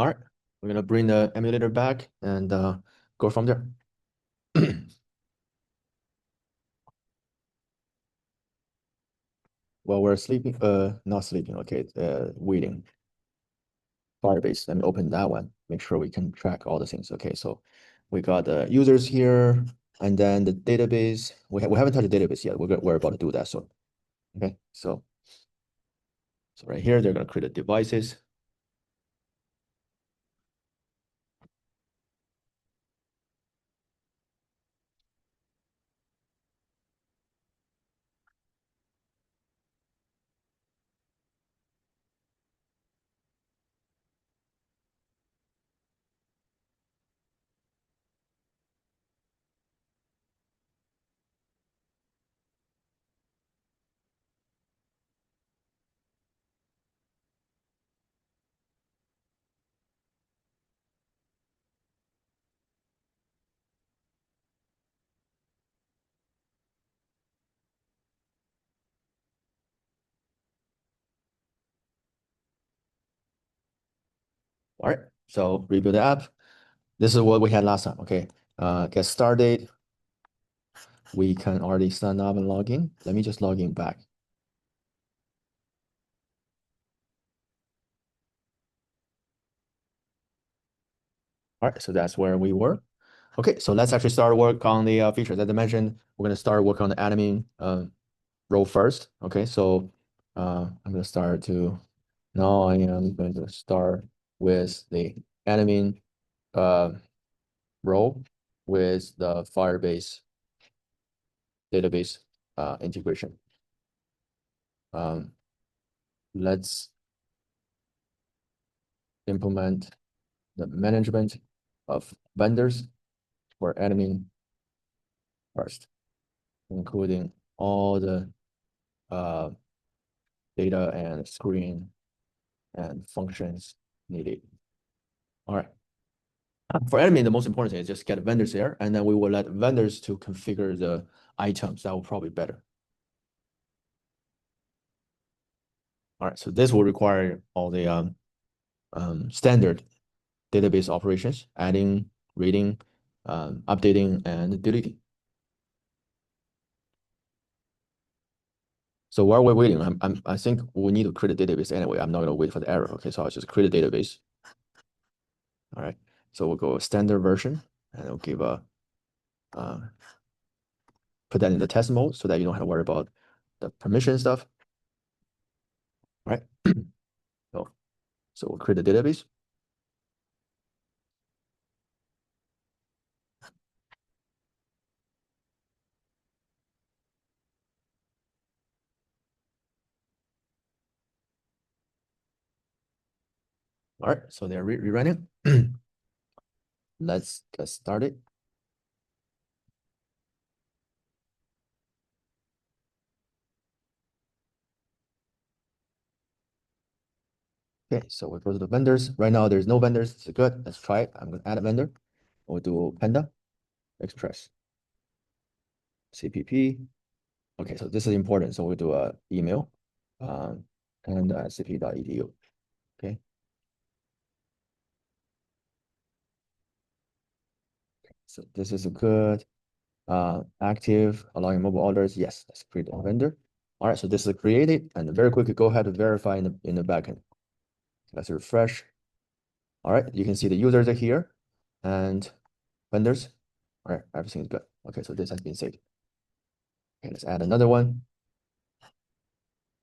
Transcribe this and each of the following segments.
All right, we're gonna bring the emulator back and go from there. While we're sleeping, not sleeping, okay, waiting. Firebase, let me open that one, make sure we can track all the things. Okay, so we got the users here, and then the database. We haven't touched the database yet. We're about to do that soon. Okay, so right here, they're gonna create the devices. All right, so rebuild the app. This is what we had last time. Okay, get started. We can already sign up and log in. Let me just log in back. All right, so that's where we were. Okay, so let's actually start work on the features. As I mentioned, we're going to start work on the admin role first. Okay, so I'm going to start to, now I am going to start with the admin uh, role with the Firebase database integration. Let's implement the management of vendors for admin first, including all the data and screen and functions needed. All right. For admin, the most important thing is just get vendors there, and then we will let vendors to configure the items. That will probably be better. All right, so this will require all the standard database operations, adding, reading, updating, and deleting. So while we're waiting, I think we need to create a database anyway. I'm not gonna wait for the error. Okay, so I'll just create a database. All right, so we'll go standard version, and we'll give a put that in the test mode so that you don't have to worry about the permission stuff. All right. So we'll create a database. All right, so they're rerunning. Let's get started. Okay, so we go to the vendors. Right now, there's no vendors. It's good. Let's try it. I'm gonna add a vendor. We'll do Panda Express CPP. Okay, so this is important. So we'll do a email and cp.edu. Okay. So this is a good active allowing mobile orders. Yes, let's create a vendor. All right, so this is created, and very quickly go ahead and verify in the backend. Let's refresh. All right, you can see the users are here and vendors. All right, everything is good. Okay, so this has been saved. Okay, let's add another one.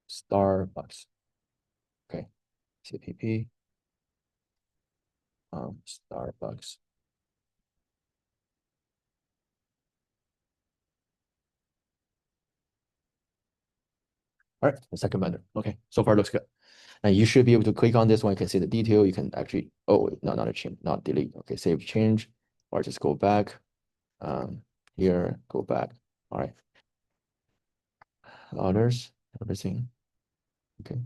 Starbucks. Okay, CPP. Starbucks. All right, the second vendor. Okay, so far looks good. And you should be able to click on this one. You can see the detail. You can actually, oh, no, not a change, not delete. Okay, save change, or just go back. Here, go back. All right. Others, everything. Okay.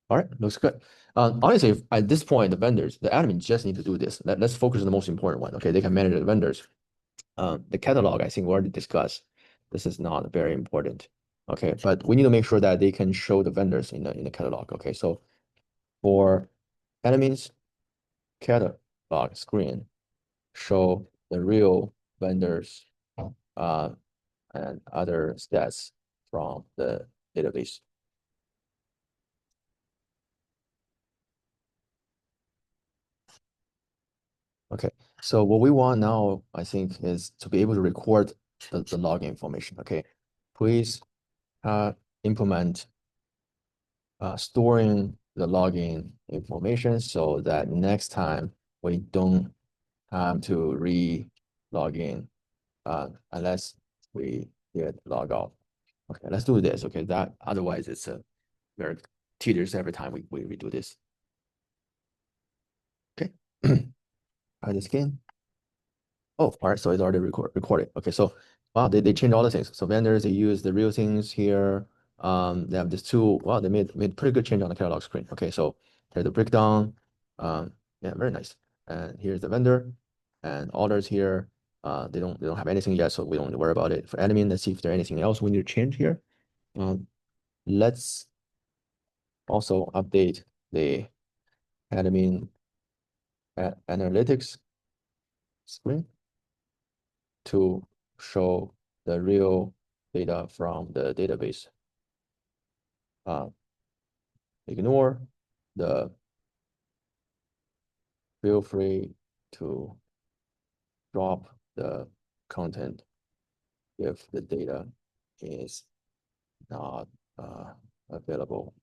All right, looks good. Honestly, at this point, the vendors, the admin just need to do this. Let's focus on the most important one. Okay, they can manage the vendors. The catalog, I think we already discussed. This is not very important. Okay, but we need to make sure that they can show the vendors in the catalog. Okay, so for enemies catalog screen, show the real vendors and other stats from the database. Okay, so what we want now, I think, is to be able to record the login information. Okay, please implement storing the login information so that next time we don't have to re-log in unless we get log out. Okay, let's do this. Okay, that otherwise it's a very tedious every time we redo this. Okay, hide the skin. Oh, all right, so it's already recorded. Okay, so wow, they changed all the things. So vendors, they use the real things here. They have this tool. Wow, they made pretty good change on the catalog screen. Okay, so here's the breakdown. Yeah, very nice. And here's the vendor and orders here. They don't have anything yet, so we don't need to worry about it. For admin, let's see if there's anything else we need to change here. Let's also update the admin analytics screen to show the real data from the database. Ignore the feel free to drop the content if the data is not available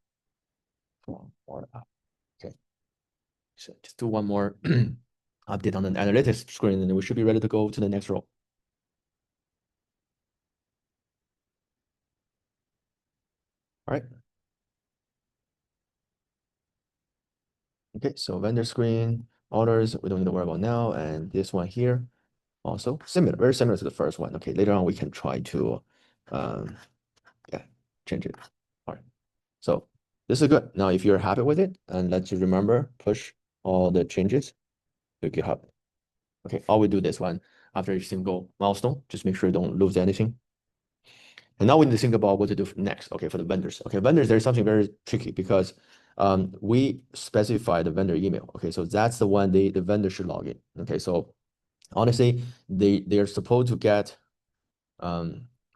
from or up. Okay, so just do one more update on the analytics screen, and we should be ready to go to the next row. All right. Okay, so vendor screen, orders, we don't need to worry about now. And this one here, also similar, very similar to the first one. Okay, later on we can try to yeah, change it. All right. So this is good. Now, if you're happy with it, and let's remember, push all the changes to GitHub. Okay, I will do this one after each single milestone. Just make sure you don't lose anything. And now we need to think about what to do next. Okay, for the vendors. Okay, vendors, there's something very tricky because we specify the vendor email. Okay, so that's the one the vendor should log in. Okay, so honestly, they're supposed to get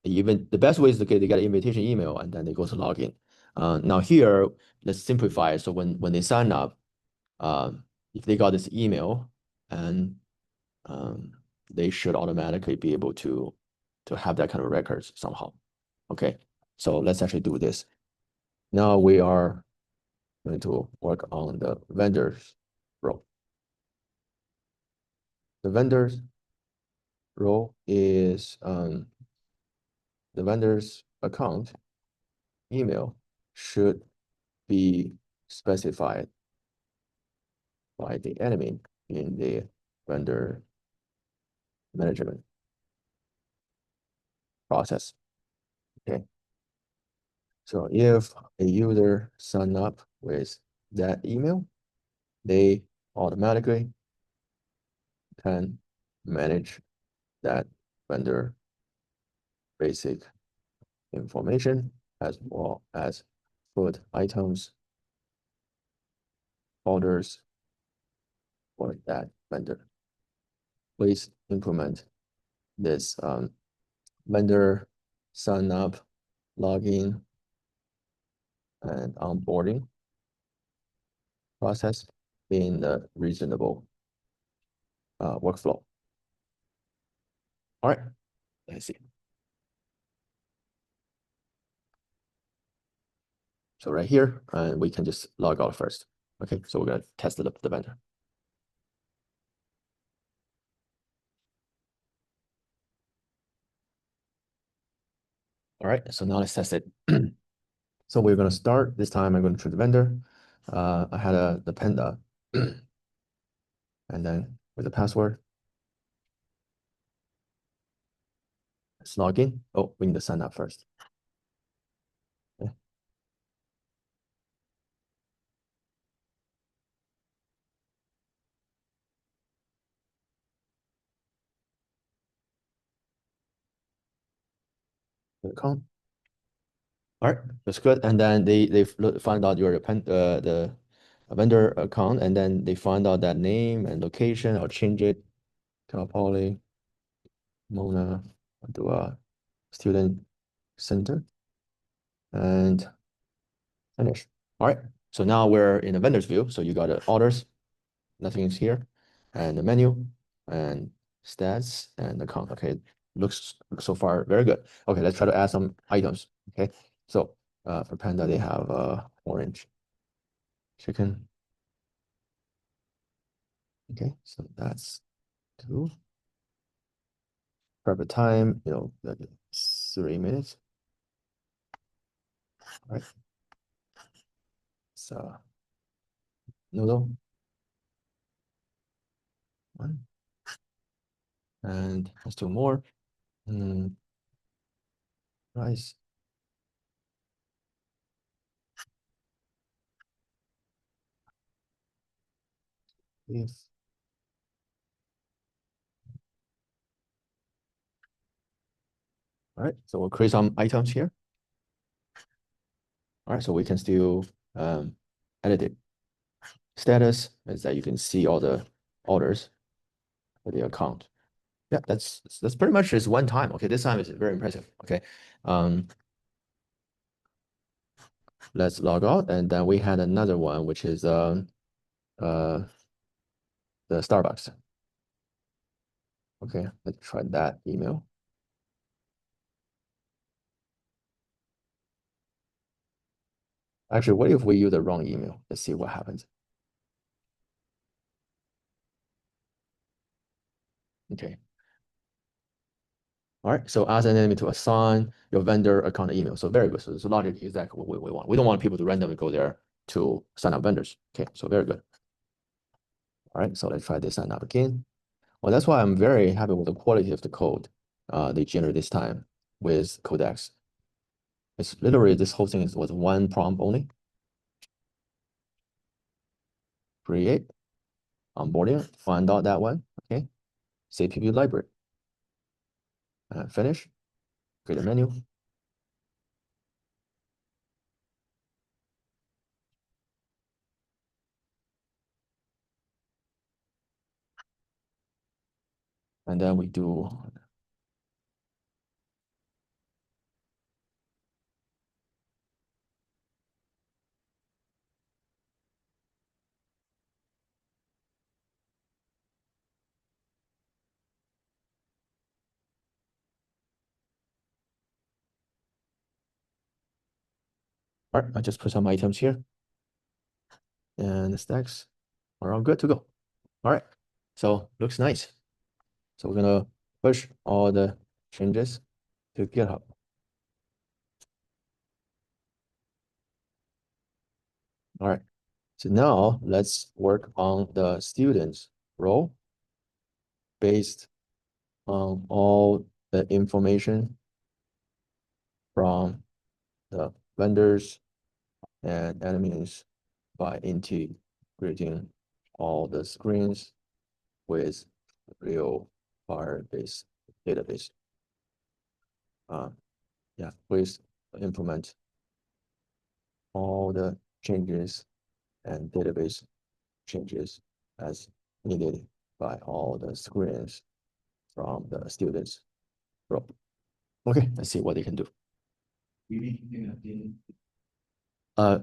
even the best way is to they get an invitation email and then they go to login. Now here, let's simplify it. So when they sign up, if they got this email, and they should automatically be able to have that kind of records somehow. Okay, so let's actually do this. Now we are going to work on the vendors row. The vendors row is the vendor's account email should be specified by the admin in the vendor management process. Okay. So if a user sign up with that email, they automatically can manage that vendor basic information as well as put items, orders for that vendor. Please implement this vendor sign up, login, and onboarding process in a reasonable workflow. All right, let's see. So right here, we can just log out first. Okay, so we're gonna test the vendor. All right, so now let's test it. So we're gonna start this time. I'm going to choose the vendor. I had the panda, and then with the password, let's log in. Oh, we need to sign up first. Okay. The account. All right, that's good. And then they find out you're the a vendor account, and then they find out that name and location. I'll change it to Poly Mona. I'll do a student center and finish. All right. So now we're in the vendors view. So you got the orders, nothing is here, and the menu and stats and account. Okay, looks so far very good. Okay, let's try to add some items. Okay, so for Panda they have orange chicken. Okay, so that's two. Prep time, 3 minutes. All right. So noodle one, and let's do more. Rice. Beef. All right, so we'll create some items here. All right, so we can still edit it. Status is that you can see all the orders for the account. Yeah, that's pretty much just one time. Okay, this time is very impressive. Okay, let's log out, and then we had another one, which is the Starbucks. Okay, let's try that email. Actually, what if we use the wrong email? Let's see what happens. Okay. All right, so ask an enemy to assign your vendor account email. So very good. So the logic is exactly what we want. We don't want people to randomly go there to sign up vendors. Okay, so very good. All right, so let's try this sign up again. Well, that's why I'm very happy with the quality of the code they generate this time with Codex. It's literally this whole thing was one prompt only. Create, onboarding, find out that one. Okay, CPP library. Finish, create a menu. And then we do all right, I just put some items here. And the stacks are all good to go. All right, so looks nice. So we're gonna push all the changes to GitHub. All right, so now let's work on the students role based on all the information from the vendors and admins by integrating all the screens with real Firebase database. Yeah, please implement all the changes and database changes as needed by all the screens from the students group. Okay, let's see what they can do. Uh,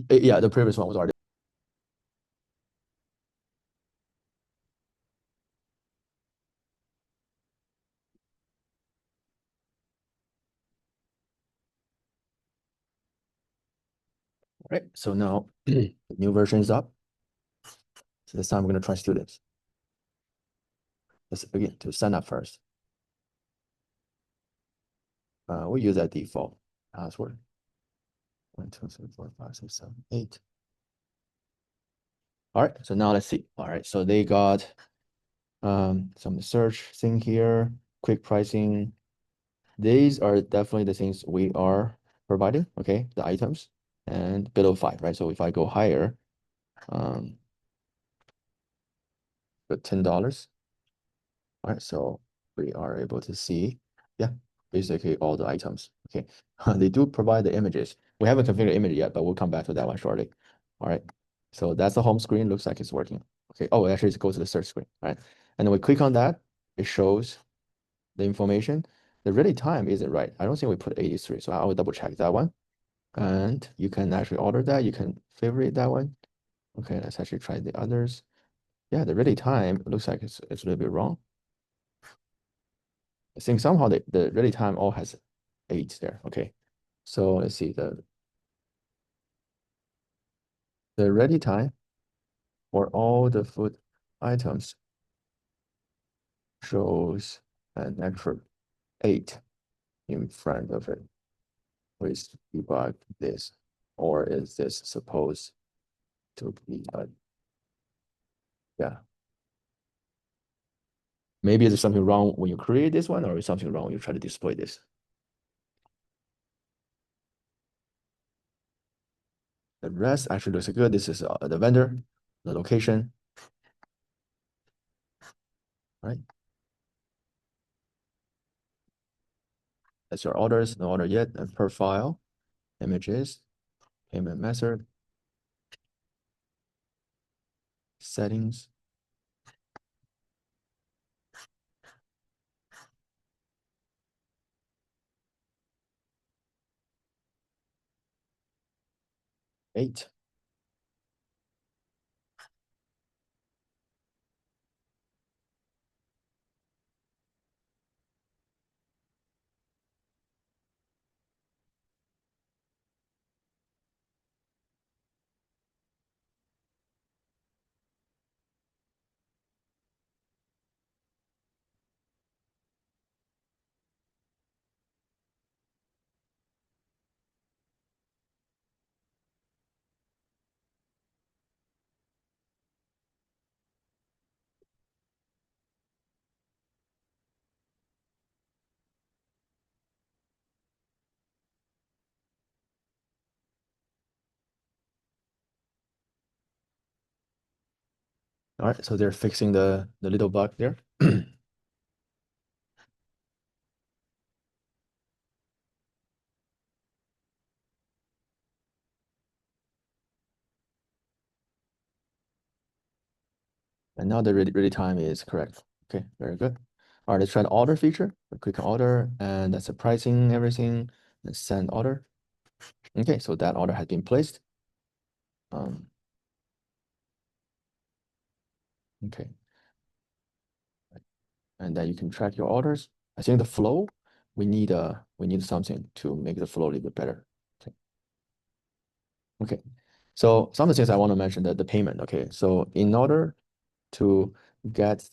yeah, the previous one was already. All right, so now the new version is up. So this time we're going to try students. Let's again to sign up first. We use that default password. 1, 2, 3, 4, 5, 6, 7, 8. All right, so now let's see. All right, so they got some search thing here, quick pricing. These are definitely the things we are providing, okay, the items, and below 5, right? So if I go higher, but $10. All right, so we are able to see, yeah, basically all the items. Okay, they do provide the images. We haven't configured image yet, but we'll come back to that one shortly. All right, So that's the home screen. Looks like it's working. Okay. Oh, actually, it goes to the search screen, right? And then we click on that. It shows the information. The ready time isn't right. I don't think we put 83. So I will double check that one. And you can actually order that. You can favorite that one. Okay, let's actually try the others. Yeah, the ready time looks like it's a little bit wrong. I think somehow the ready time all has 8 there. Okay. So let's see the ready time for all the food items shows an extra 8 in front of it. Please debug this. Or is this supposed to be a, yeah. Maybe there's something wrong when you create this one, or is something wrong when you try to display this. The rest actually looks good. This is the vendor, the location, right? That's your orders, no order yet, and per file, images, payment method, settings. Eight. All right, so they're fixing the little bug there. And now the ready time is correct. Okay, very good. All right, let's try the order feature. We click on order, and that's the pricing, everything. Let's send order. Okay, so that order has been placed. Okay, and then you can track your orders. I think the flow, we need something to make the flow a little bit better. Okay. Okay. So some of the things I want to mention that the payment. Okay. So in order to get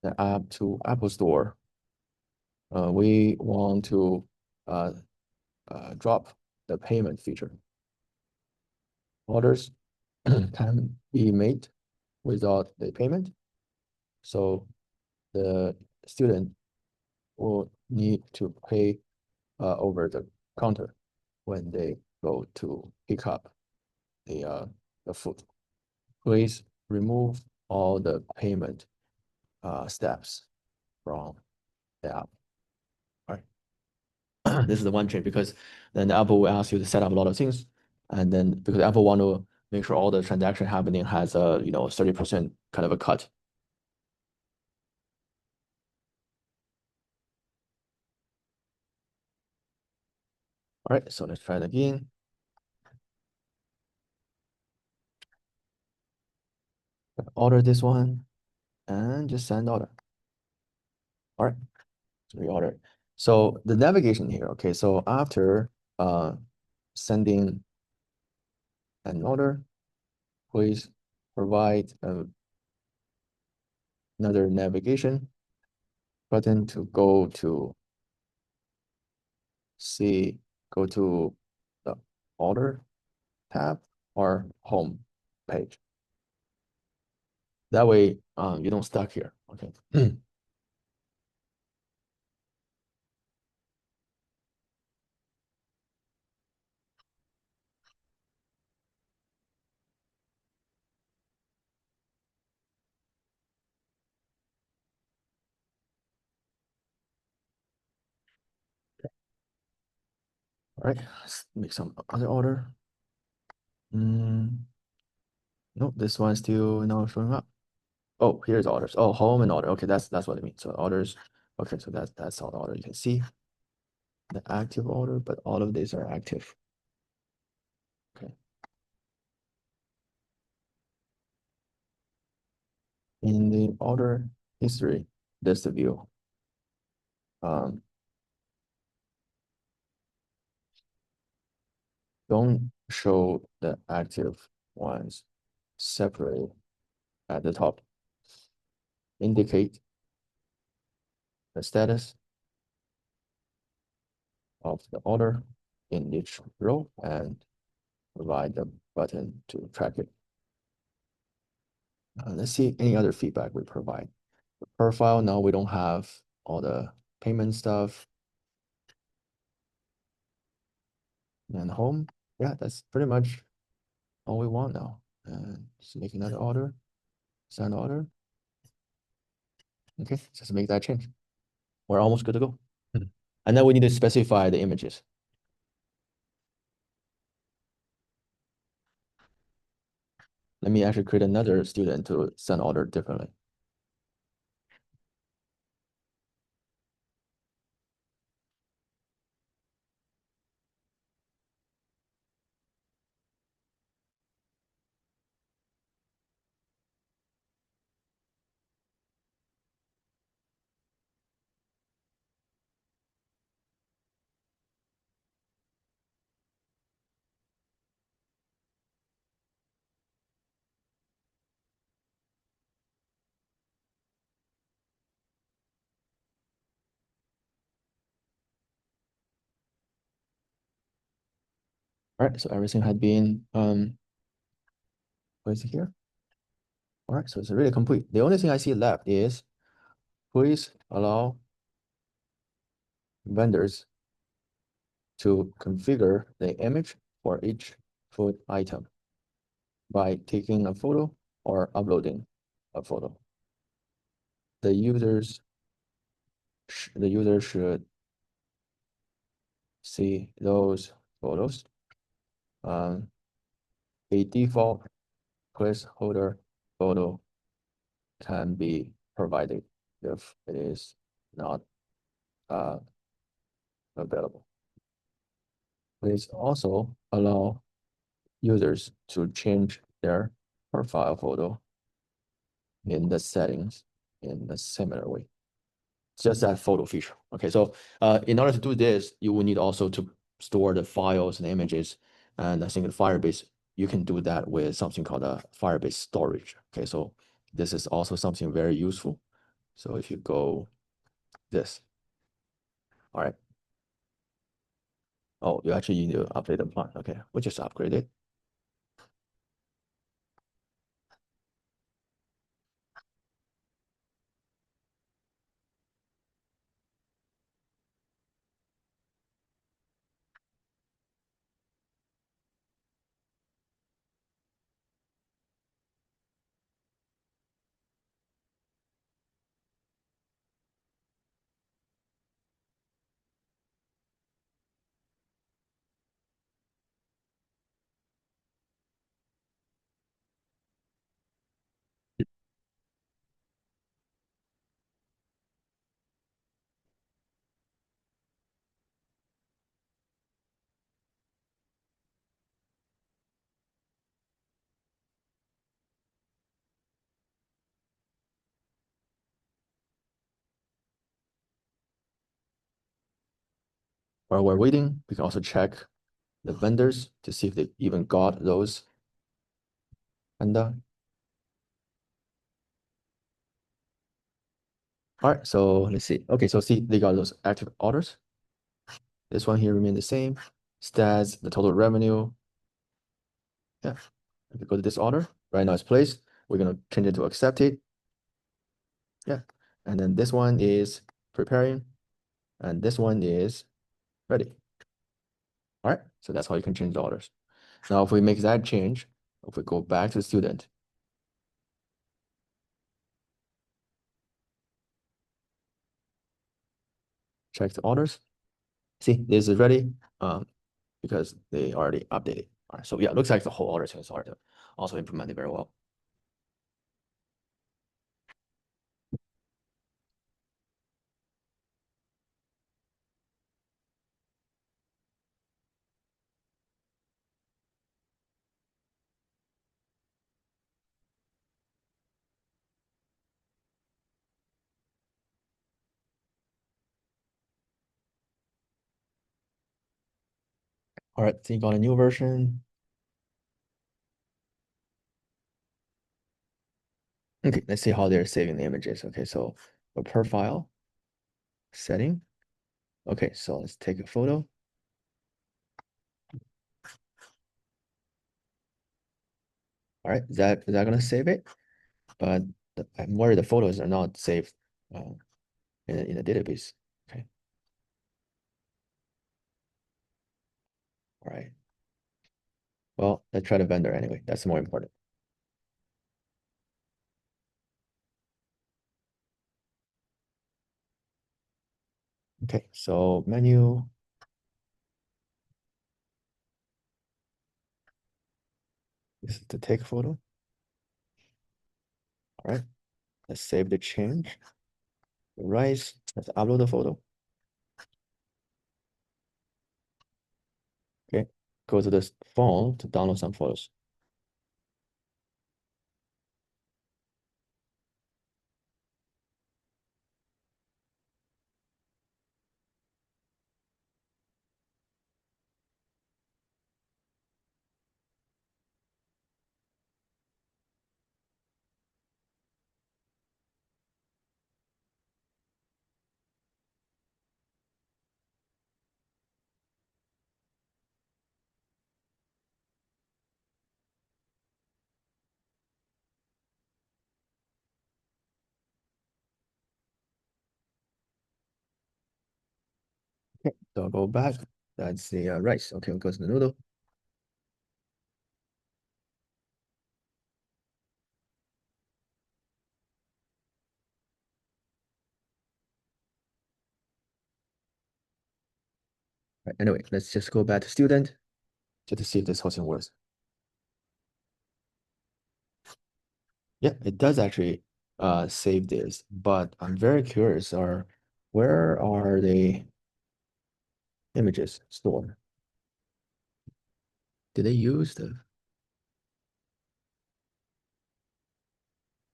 the app to Apple Store, we want to uh, drop the payment feature. Orders can be made without the payment. So the student will need to pay over the counter when they go to pick up the food. Please remove all the payment steps from the app. All right. This is the one change because then Apple will ask you to set up a lot of things. And then because Apple want to make sure all the transaction happening has a 30% kind of a cut. All right, so let's try it again. Order this one and just send order. All right, so reorder. So the navigation here, okay, so after sending an order, please provide another navigation button to go to go to the order tab or home page. That way, you don't stuck here. Okay. All right, let's make some other order. No, this one's still not showing up. Oh, here's orders. Oh, home and order. Okay, that's what it means. So orders. Okay, so that's all the order. You can see the active order, but all of these are active. Okay. In the order history, there's the view. Don't show the active ones separate at the top. Indicate the status of the order in each row and provide the button to track it. Let's see any other feedback we provide. The profile, now we don't have all the payment stuff. And home, yeah, that's pretty much all we want now. And just make another order, send order. Okay, just make that change. We're almost good to go. And then we need to specify the images. Let me actually create another student to send order differently. All right, so everything had been placed here. All right, so it's really complete. The only thing I see left is please allow vendors to configure the image for each food item by taking a photo or uploading a photo. The user should see those photos. A default placeholder photo can be provided if it is not available. Please also allow users to change their profile photo in the settings in a similar way. It's just that photo feature. Okay, so in order to do this, you will need also to store the files and images. And I think in Firebase, you can do that with something called a Firebase Storage. Okay, so this is also something very useful. So if you go this, all right. Oh, you actually need to update the plan. Okay, we just upgrade it. While we're waiting, we can also check the vendors to see if they even got those. And all right, so let's see. Okay, so see, they got those active orders. This one here remain the same. Stats, the total revenue. Yeah, if you go to this order, right now it's placed. We're gonna change it to accepted. Yeah, and then this one is preparing, and this one is ready. All right, so that's how you can change the orders. Now, if we make that change, if we go back to the student, check the orders. See, this is ready because they already updated. All right, so yeah, it looks like the whole other things are also implemented very well. All right, think on a new version. Okay, let's see how they're saving the images. Okay, so a profile setting. Okay, so let's take a photo. All right, is that gonna save it? But I'm worried the photos are not saved in a database. Okay, all right. Well, let's try the vendor anyway. That's more important. Okay, so menu. This is to take photo. All right, let's save the change. Right, let's upload the photo. Okay, go to this phone to download some photos. Okay, so I'll go back. That's the rice. Okay, we'll go to the noodle. Right, anyway, let's just go back to student just to see if this whole thing works. Yeah, it does actually save this, but I'm very curious, where are the images stored? Did they use the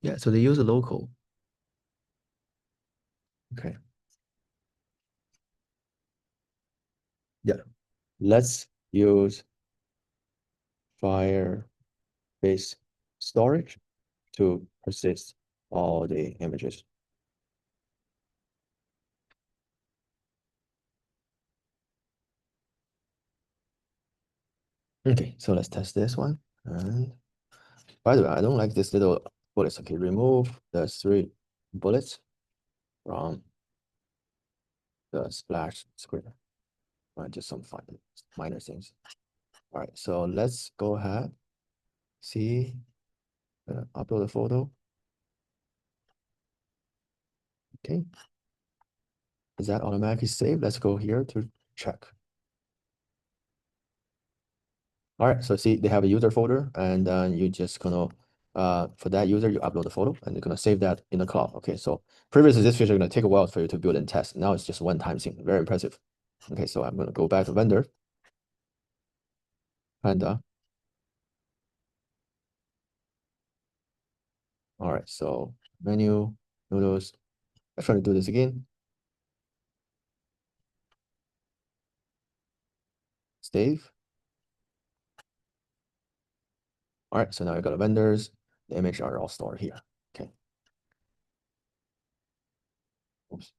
yeah, so they use a local. Okay. Yeah. Let's use Firebase Storage to persist all the images. Okay, so let's test this one. And by the way, I don't like this little bullets. Okay, remove the 3 bullets from the splash screen. Right, just some fun, minor things. All right, so let's go ahead, see, upload a photo. Okay, is that automatically saved? Let's go here to check. All right, so see, they have a user folder, and then you just gonna, for that user, you upload the photo, and you're gonna save that in the cloud. Okay, so previously this feature gonna take a while for you to build and test. Now it's just one-time thing, very impressive. Okay, so I'm gonna go back to vendor, and all right, so menu, noodles. Let's try to do this again. Save. All right, so now you got the vendors. The image are all stored here. Okay. Oops.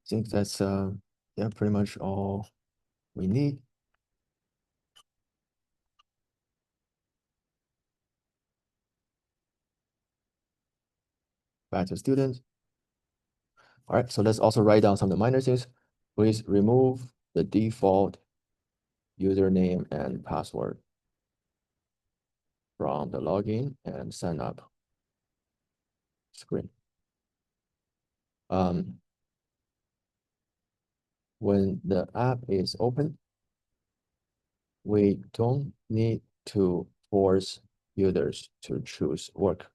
I think that's yeah, pretty much all we need. Back to students. All right, so let's also write down some of the minor things. Please remove the default username and password. from the login and sign up screen. When the app is open, we don't need to force users to choose work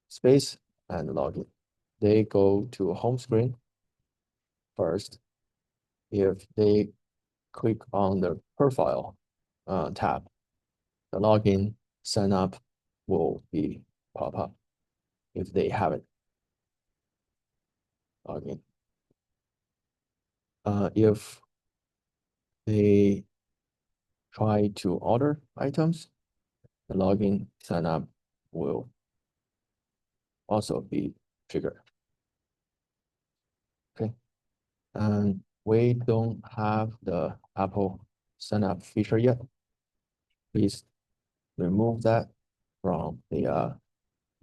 space and login. They go to home screen first. If they click on the profile tab, the login sign up will be pop up if they haven't logged in. If they try to order items, the login sign up will also be triggered. Okay, and we don't have the Apple sign up feature yet. Please remove that from the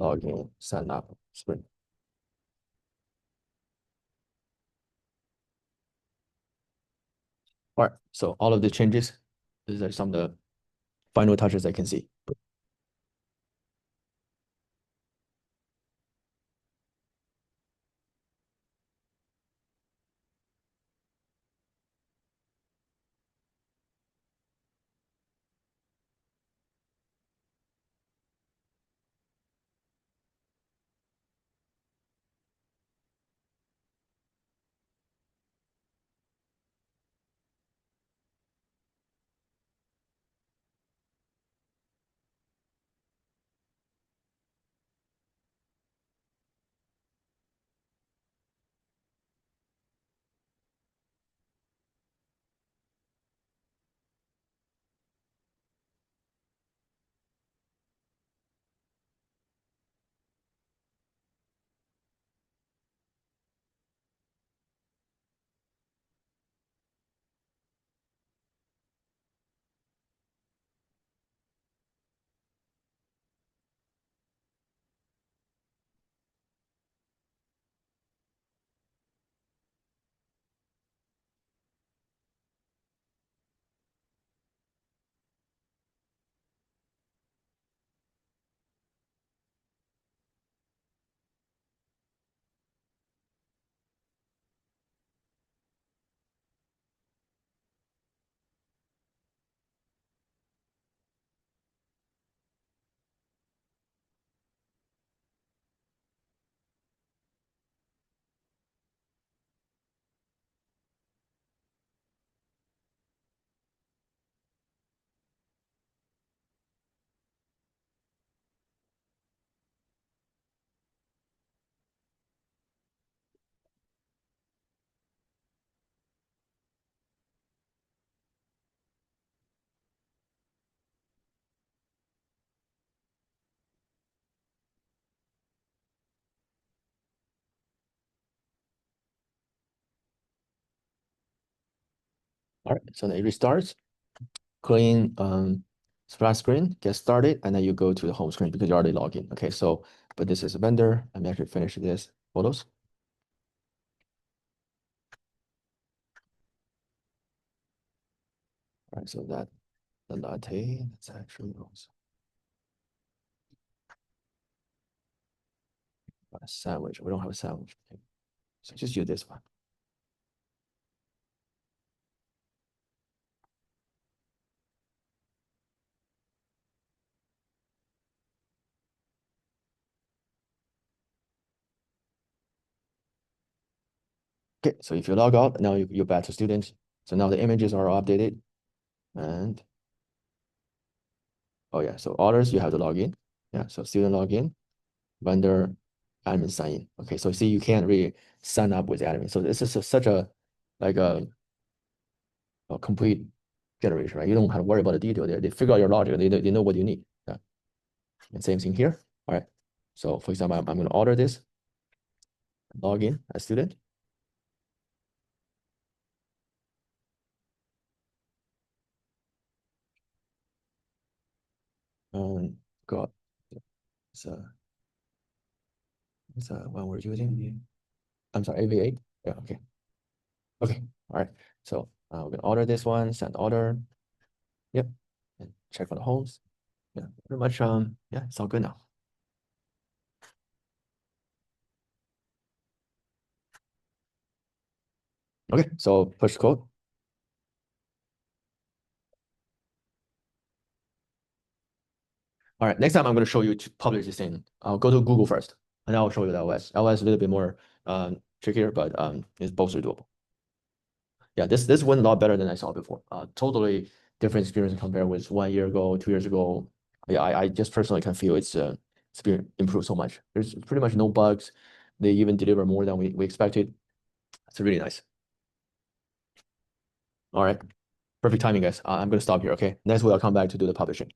login sign up screen. All right, so all of the changes, these are some of the final touches I can see. All right, so then it restarts, clean splash screen, get started, and then you go to the home screen because you already logged in. Okay, so, but this is a vendor. Let me actually finish this photos. All right, so that the latte, that's actually also a sandwich. We don't have a sandwich. Okay. So just use this one. Okay, so if you log out, now you're back to students. So now the images are updated. And oh yeah, so orders, you have to log in. Yeah, so student login, vendor, admin sign in. Okay, so see, you can't really sign up with admin. So this is such a like a complete generation, right? You don't have to worry about the detail there. They figure out your logic. They know what you need. Yeah. And same thing here. All right. So for example, I'm going to order this, log in as student. Got so it's one we're using. I'm sorry, AV8. Yeah, okay. Okay. All right. So we're gonna order this one, send order. Yep. And check for the homes. Yeah, pretty much. Yeah, it's all good now. Okay, so push code. All right, next time I'm going to show you to publish this thing. I'll go to Google first, and I'll show you the LS. LS is a little bit more trickier, but it's both are doable. Yeah, this went a lot better than I saw before. Totally different experience compared with 1 year ago, 2 years ago. Yeah, I just personally can feel it's been improved so much. There's pretty much no bugs. They even deliver more than we expected. It's really nice. All right, perfect timing, guys. I'm gonna stop here. Okay, next week I'll come back to do the publishing.